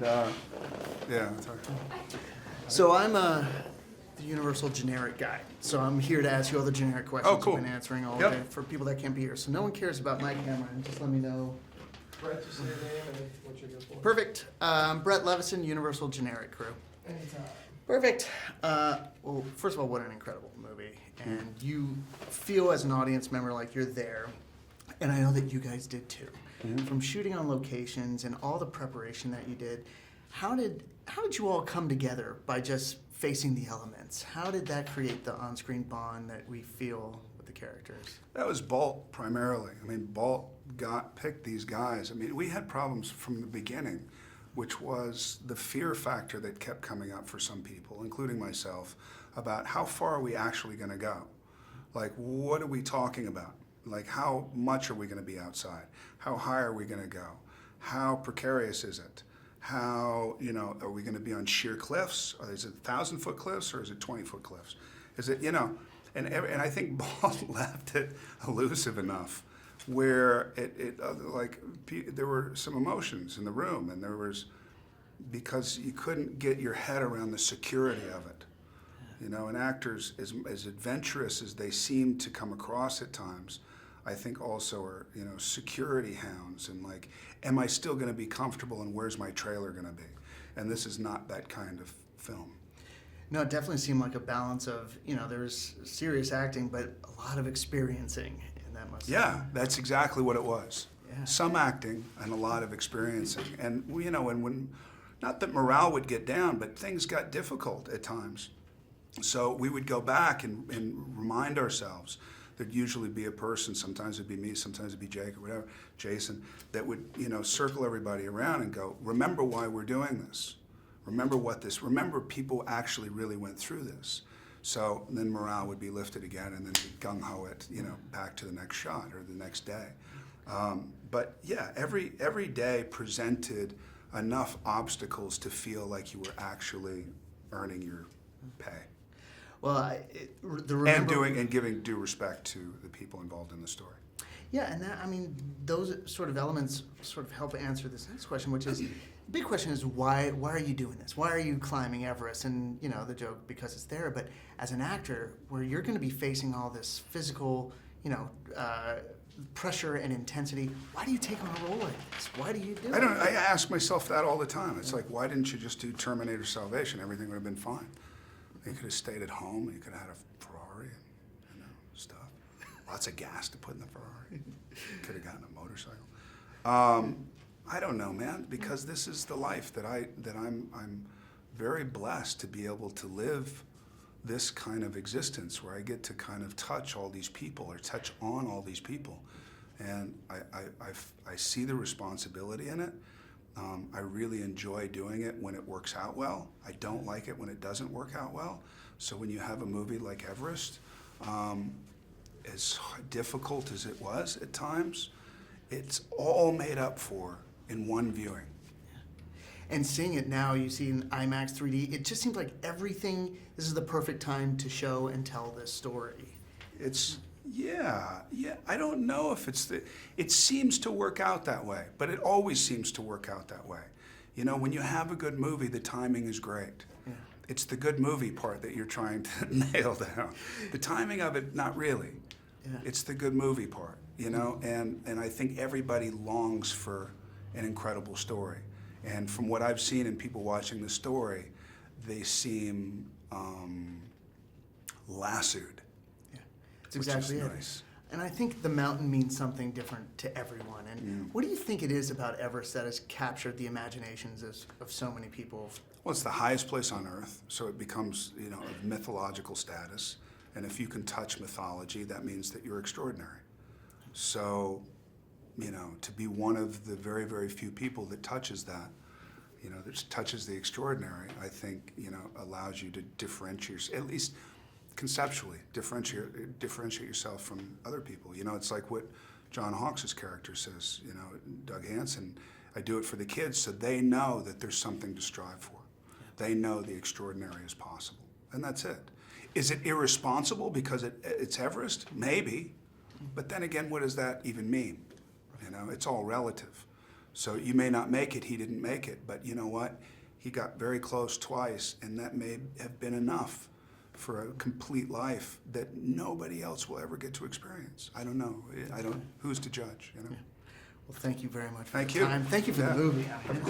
And yeah. So I'm the universal generic guy. So I'm here to ask you all the generic questions Oh, cool. you've been answering all Yep. day for people that can't be here. So no one cares about my camera, and just let me know. Brett, just say your name and what you're here for. Perfect. Brett Levison, Universal Generic Crew. Anytime. Perfect. Well, first of all, what an incredible movie. And you feel as an audience member like you're there. And I know that you guys did too. From shooting on locations and all the preparation that you did, how did you all come together by just facing the elements? How did that create the on-screen bond that we feel with the characters? That was Balt primarily. I mean, Balt picked these guys. I mean, we had problems from the beginning, which was the fear factor that kept coming up for some people, including myself, about how far are we actually going to go? Like, what are we talking about? Like, how much are we going to be outside? How high are we going to go? How precarious is it? How, are we going to be on sheer cliffs? Or is it 1,000-foot cliffs or is it 20-foot cliffs? Is it, and I think Balt left it elusive enough where there were some emotions in the room, and there was, because you couldn't get your head around the security of it. And actors, as adventurous as they seem to come across at times, I think also are, security hounds, and like, am I still going to be comfortable, and where's my trailer going to be? And this is not that kind of film. No, it definitely seemed like a balance of, there's serious acting, but a lot of experiencing. And that must That's exactly what it was. Yeah. Some acting and a lot of experiencing. And, and when, not that morale would get down, but things got difficult at times. So we would go back and remind ourselves. There'd usually be a person, sometimes it'd be me, sometimes it'd be Jake or whatever, Jason, that would, circle everybody around and go, remember why we're doing this. Remember people actually really went through this. So then morale would be lifted again, and then gung-ho it, back to the next shot or the next day. But yeah, every day presented enough obstacles to feel like you were actually earning your pay. Well, and giving due respect to the people involved in the story. Yeah, and those sort of elements sort of help answer this next question, which is, the big question is why are you doing this? Why are you climbing Everest? And, the joke, because it's there, but as an actor, where you're going to be facing all this physical, pressure and intensity, why do you take on a role like this? Why do you do it? I ask myself that all the time. It's like, why didn't you just do Terminator Salvation? Everything would have been fine. You could have stayed at home. You could have had a Ferrari and stuff. Lots of gas to put in the Ferrari. Could have gotten a motorcycle. I don't know, man, because this is the life that I'm very blessed to be able to live this kind of existence where I get to kind of touch all these people or touch on all these people. And I see the responsibility in it. I really enjoy doing it when it works out well. I don't like it when it doesn't work out well. So when you have a movie like Everest, as difficult as it was at times, it's all made up for in one viewing. And seeing it now, you see in IMAX 3D, it just seems like everything, this is the perfect time to show and tell this story. Yeah, I don't know if it seems to work out that way, but it always seems to work out that way. When you have a good movie, the timing is great. Yeah. It's the good movie part that you're trying to nail down. The timing of it, not really. Yeah. It's the good movie part, and I think everybody longs for an incredible story. And from what I've seen in people watching the story, they seem lassoed. That's exactly it. Nice. And I think the mountain means something different to everyone. And what do you think it is about Everest that has captured the imaginations of so many people? Well, it's the highest place on Earth, so it becomes, of mythological status. And if you can touch mythology, that means that you're extraordinary. So, to be one of the very, very few people that touches that, that touches the extraordinary, I think, allows you to differentiate, at least conceptually, differentiate yourself from other people. It's like what John Hawkes' character says, Doug Hansen, I do it for the kids so they know that there's something to strive for. They know the extraordinary is possible, and that's it. Is it irresponsible because it's Everest? Maybe, but then again, what does that even mean? It's all relative. So you may not make it, he didn't make it, but you know what? He got very close twice, and that may have been enough for a complete life that nobody else will ever get to experience. I don't know. Who's to judge, you know? Well, thank you very much for Thank the you. time. Thank you for Yeah. the movie. I mean,